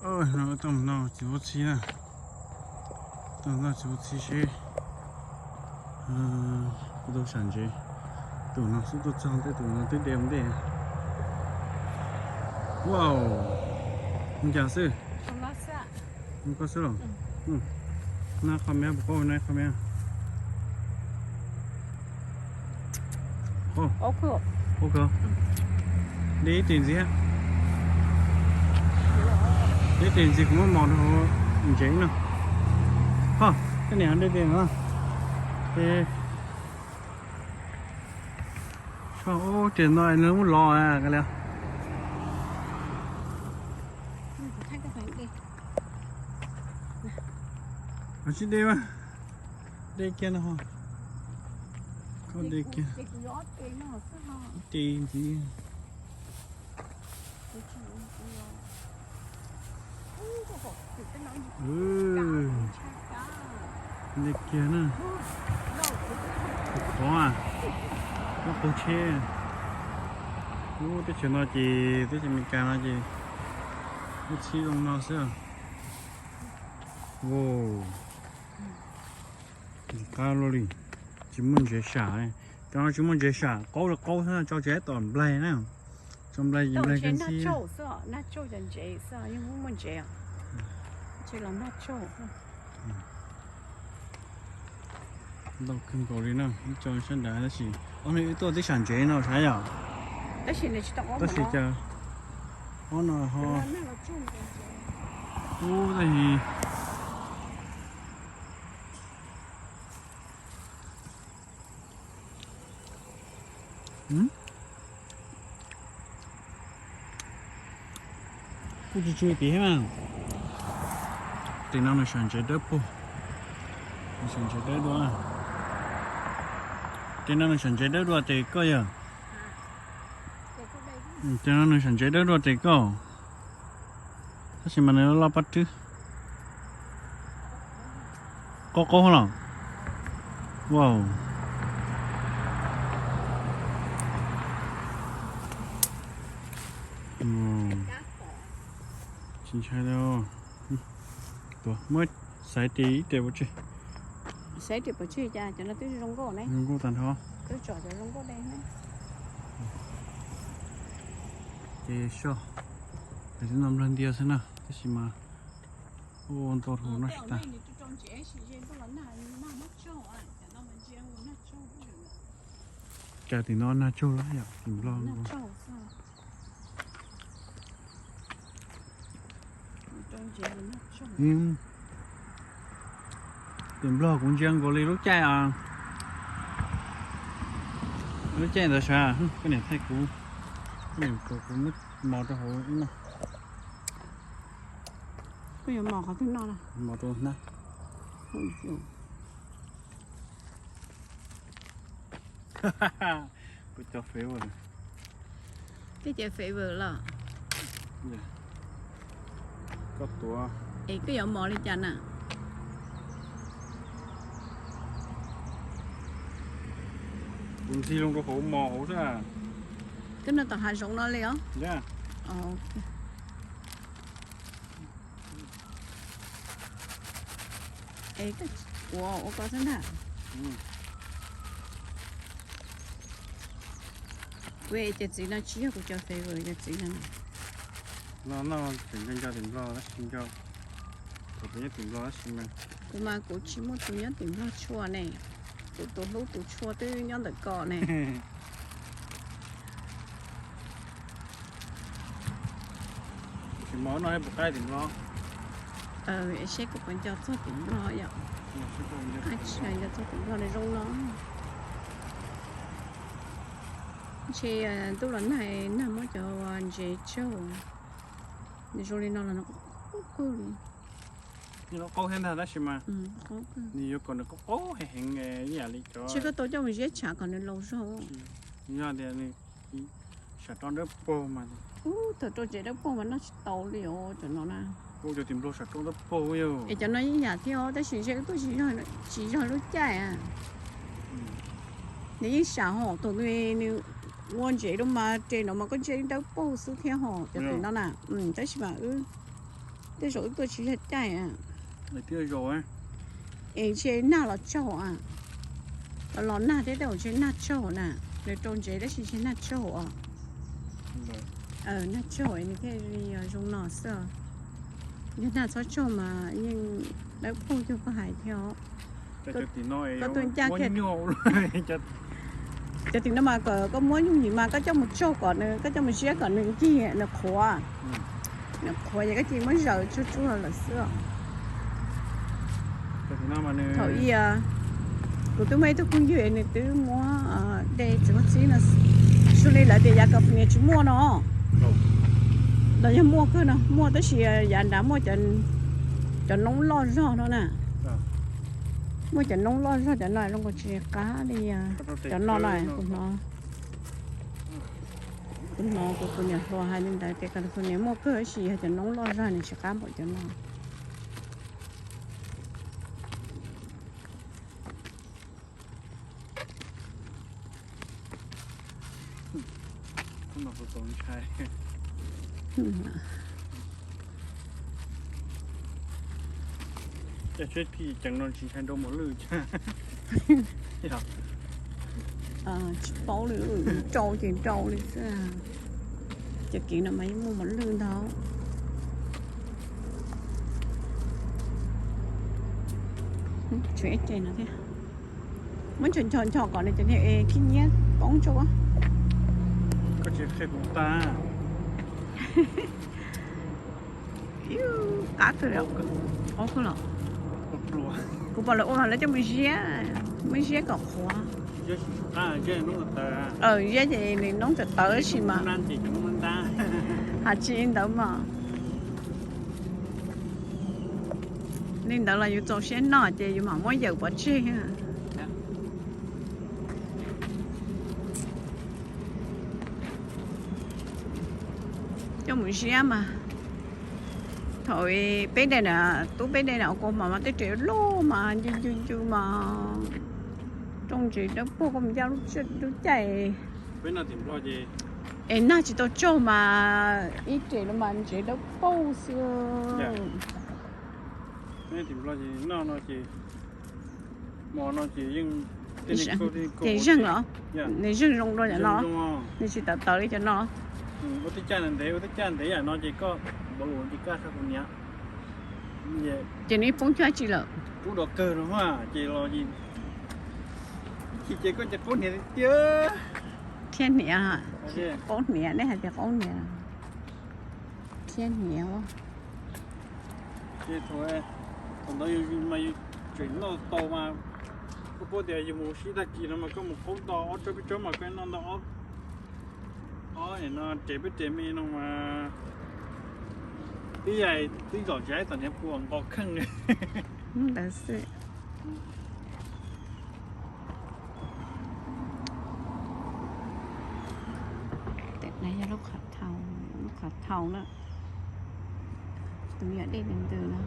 nó tầm nào chỉ có chi nè, tầm nào chỉ có chi xe, đâu sản gì, tụi nó sẽ tụt sang tới tụi nó tới đêm đấy, wow, không chả sư, không có sư rồi, na không mẹ bố này không mẹ, ok, đi tiền gì á? Đấy tiền gì cũng có món đồ chế nữa. Hả? Cái này ăn đây tiền hả? Thế sao tiền này nó muốn lo à cái nào? Ở trên đây mà. Đây kia nó hả? Có đây kia. Tiền gì? Đây kia nè, khó à, nó không che, cái chuyện nó chỉ, cái chuyện mình cài nó chỉ, cái chi trong nó xưa, wow, cao luôn đi, chỉ muốn chế xả ấy, cho nó chỉ muốn chế xả, câu là câu thôi, cho chế toàn play nè, trong play gì play cái gì, nacho dần chế sao, nhưng muốn chế à, chế là nacho. đâu kinh cổ đi nào, cho sân đá đó chỉ, ông ấy tôi thích sản chế nào trái à? Đó là chỉ tao đó chỉ chờ, ông nào họ, đây, cũng chỉ chơi tí mà, tiền nào là sản chế đớp po, sản chế đớp đó. Cho nên là sản chế đất ruột thì có giờ, cho nên là sản chế đất ruột thì có, thế thì mình nó lo bắt chứ, có không? Wow, chính xác đâu, tôi mới xài tí để bớt chứ. Sẽ được bớt chứ cha, cho nó tới rong gỗ này. Rong gỗ tàn ho. Tới chỗ cho rong gỗ đây này. Để cho, để chúng nằm lên dia xem nào, thế gì mà, on to hồ nó ta. Cả thì nó na trâu lắm nhỉ, tìm lo luôn. Tìm lo cũng chẳng có lấy lúc chai à, lúc chai là sao? Cái này thay cũ, cái này cũng mất mò cho hồ nó. Bây giờ mò không thích nó nè. Mò cho nó. Cứ cho phế vào. Cái chè phế vừa là. Có tua. Ê, cái giờ mò đi chanh à. Cũng chi luôn có hổ mò hổ ra. Cái nó tao hai sống nó liền. Dạ. Ok. Ê, cái wow, có thế nào? Quê chè gì nó chỉ có cho phê vừa chè gì nó tỉnh cho tìm lo đó xin cho tụi nhớ tìm lo xin mà mà cũng chỉ muốn tụi nhớ tìm lo chua này tụi lúc tụi chua tới nhớ được cỏ này thì món nói một cái tìm lo sẽ có con cho cho tìm lo vậy ai chạy cho tìm lo này rong nó chị tôi lần này nằm ở chỗ chị châu rồi nó là nó có đi nó câu hen là xin mà có đi còn nó có hẹn nhà đi cho chỉ có tôi cho mình dễ trả còn lâu rồi nhà thì sẽ tròn đất po mà từ tôi chỉ đất po mà nó tàu liệu cho nó nè cô cho tìm đồ sẽ tròn đất po yêu để cho nó nhà theo tới tôi chỉ cho nó chạy à nếu xã hội tụi tôi mua chế đâu mà chế nó mà có chế đâu bao số theo họ cho tụi nó nè tới chỉ mà tới rồi tôi chỉ hết chạy à để tiêu rồi ấy chế nào là châu à là nào thế đâu chế nào châu nè để trồng chế đó chỉ chế nào châu à nào châu ấy cái gì dùng nó sợ nhưng nào cho châu mà nhưng đâu bao nhiêu có hại theo cho tí nói có tôi cha kẹt cho cho thì nó mà có muốn dùng gì mà có cho một châu còn nữa có cho một chiếc còn nữa chi nó khó nó khó vậy cái gì mới giờ chú là xưa cho tí nó mà nữa thôi của tôi mấy tôi cũng như vậy này tôi mua đây chỉ có gì là số này là để giá cặp này chỉ mua nó là nhà mua cơ nó mua tới chỉ giá đã mua cho nông lo rõ đó nè mua cho nông lo rõ cho nó không có chỉ cá đi cho nó này của nhà lo hai nên đại cái cái của nhà mua cơ chỉ cho nông lo rõ này chỉ cá một cho nó không phải tốn tráiจะช่วยพี่จังนนชิชันโดมหรือจ้าbảo lửa trâu thì trâu đi sao chỉ kiện là mấy mua mảnh lương đó chuyện trên nó thế muốn chọn còn này cho nên kinh nhé bóng châu á có chuyện khác của ta cá cơ đâu có cơ nào cô bảo là ô lấy cho mình xé cọc hoa dê nó là dê thì mình nóng từ tới xí mà nan chỉ chúng mình ta hạt chín đó mà nên đó là yêu cầu xé nọ chứ mà mỗi giờ bỏ chi ha cho mình xé mà thôi bé đây nè tú bé đây nào cô mà tới triệu lô mà chứ mà trong chị đó cô không giao lúc chạy bên nào tìm lo gì em na chỉ tao cho mà ít chị nó mà chị đó bao xưa bên tìm lo gì nó chỉ mò nó chỉ nhưng thì rừng hả này rừng rong rồi nó này chỉ tao tới cho nó ô tô chân thế à nó chỉ có bảo luôn chỉ có sao cũng nhá chị này phóng cho chị lợ cú đỏ cơ nó hoa chị lo gì chị có chặt cốt này chứ thiên nhẹ hả cốt nhẹ đấy hả chị cốt nhẹ thiên nhẹ quá chị thôi còn đó mà chuyển nó to mà có bữa giờ dùng một xí đặc kỳ nó mà có một khối to ở chỗ mà cái nó đó thì nó chế mi nó mà tí này tí giỏ trái tận em cuồng có khăn này đã sự tết này nó khát thầu nữa tụi mình ở đây bình thường nữa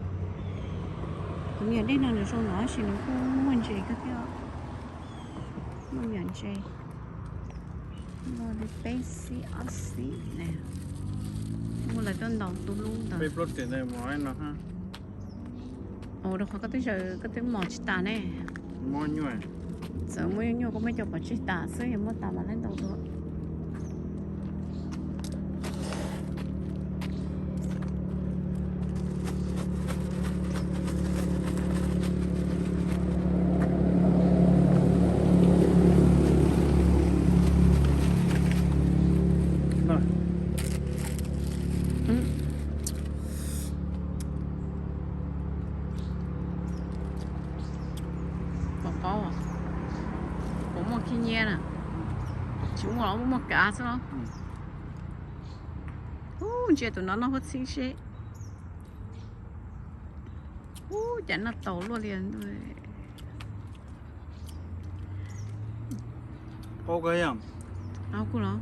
tụi mình ở đây nào được số nói chỉ nó không muốn chơi các kiểu muốn nhận chơi mua được basic oxy nè mua lại đơn đầu tôi luôn rồi bếp lót tiền này mỏi nó ha ồ đâu có tới giờ có tới mỏ chỉ tà nè mỏi nhồi giờ mới nhồi có mấy chục quả chỉ tà xứ thì mua tà mà lên đầu thôi có cũng một khi nha nè chúng nó một cá sao chị tụi nó hot xí xí chẳng là tàu luôn liền rồi có cái không áo của nó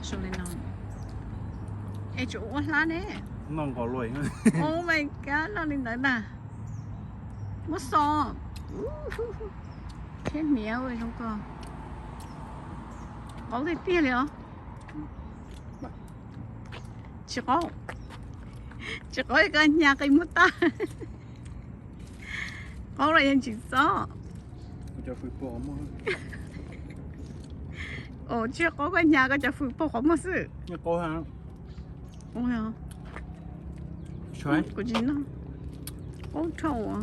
số lên nào ê chỗ lá nè non có lùi nữa. Oh my god, nó lên tới nè. Mất so. Chết méo rồi không có. Có thể tiền rồi. Chỉ có cái nhà cái mất ta. Có rồi anh chỉ so. Cho phụ bỏ mà. Ồ, chưa có cái nhà cái cho phụ bộ không mất sự. Như cô hả? Ôi hả? Xoáy. Có gì nó? Có trâu à?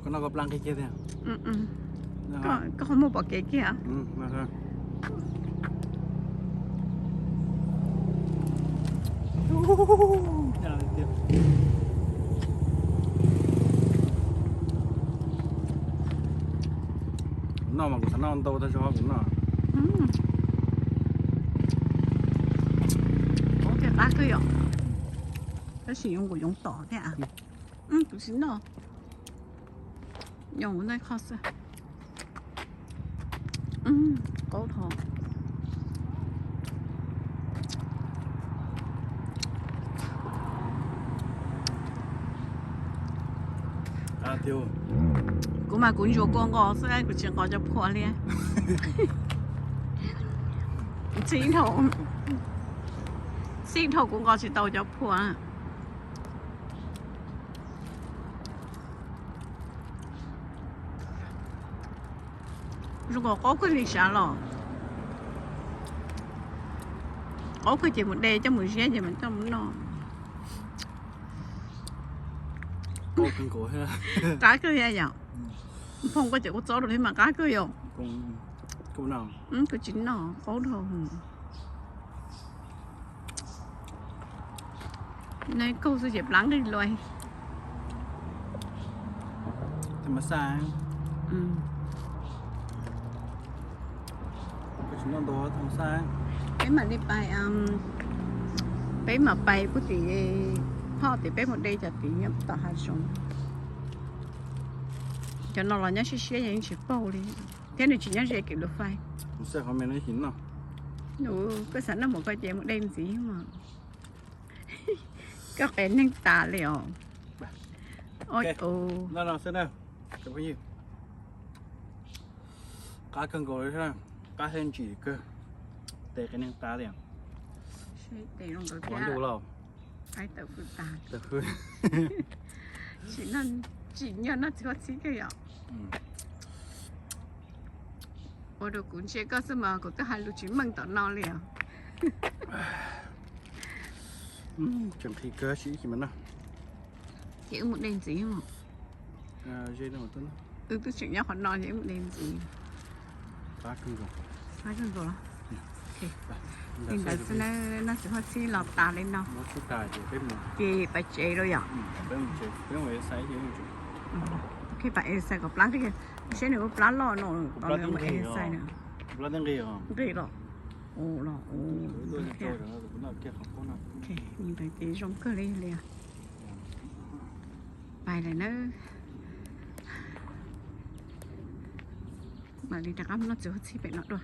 Con nó có blanc cái kia thế à? Có không mua bỏ cái kia à? Mà thôi. Nó mà cũng nó đâu ta cho cũng nó. Có thể cá cái rồi. Cái sử dụng của dùng tỏ thế à? Cũng xin nó. Dùng cái khó sao? Có thọ. À tiêu. Cũng mà cũng vô con ngò sẽ cũng chỉ có cho破咧。先頭cũng có chỉ tàu cho破啊。如果我佢嚟啥咯？我佢就冇地，就冇錢，就冇就冇咯。Cô cưng cổ hết. Cá cơ ya vậy? Không có chịu có chỗ được thì mà cá cơ rồi. Cũng nào? Cái chính nó có thôi. Này cô sẽ dẹp lắng đi loài. Thì mà xa. Cái chúng nó đó thằng xa. Cái mà đi bài cái mà bài của chị họ thì bé một đây cho chị nhập tao hai xong. Cho nó là nhớ xí những chiếc bao đi. Thế nên chị nhớ sẽ kịp được phai. Không sao không nói hình nào. Cái sẵn nó một cái chuyện một đêm gì mà. Các bé nhanh tả liệu. Ôi ồ. Nào xem nào. Cái gì? Cá cưng cổ thế nào? Cá hen chỉ cơ. Để cái nền tá liền. Để lòng đầu Quán đủ lâu. Cái tàu phụ tà. Tờ khơi. Chỉ nhớ nó chỉ có chỉ cái ạ. Ôi đồ cũng chỉ có sao mà có cái hai lũ chỉ mừng tao nó liền. Chẳng thì cơ chỉ mà nào. Chỉ một đêm gì không? Dây đâu mà tôi. Tôi chỉ nhớ họ nói chỉ một đêm gì. Cá cưng cổ. Cá cưng cổ. Ok. Thì nó sẽ phát xí lọt tà lên đâu. Nó chút tà thì cái một. Chị phải chế rồi ạ. Cái một chế. Cái một sấy thì một. Khi phải xài có plán cái kia. Sẽ nếu có plán lo nó còn nếu mà xài nữa. Plán đang ghi không? Ghi rồi. Ồ rồi. Ok. Ok. Nhìn thấy tí rong cơ lên liền. Bài này nó mà đi đặc âm nó chỉ có chi bệnh nó rồi.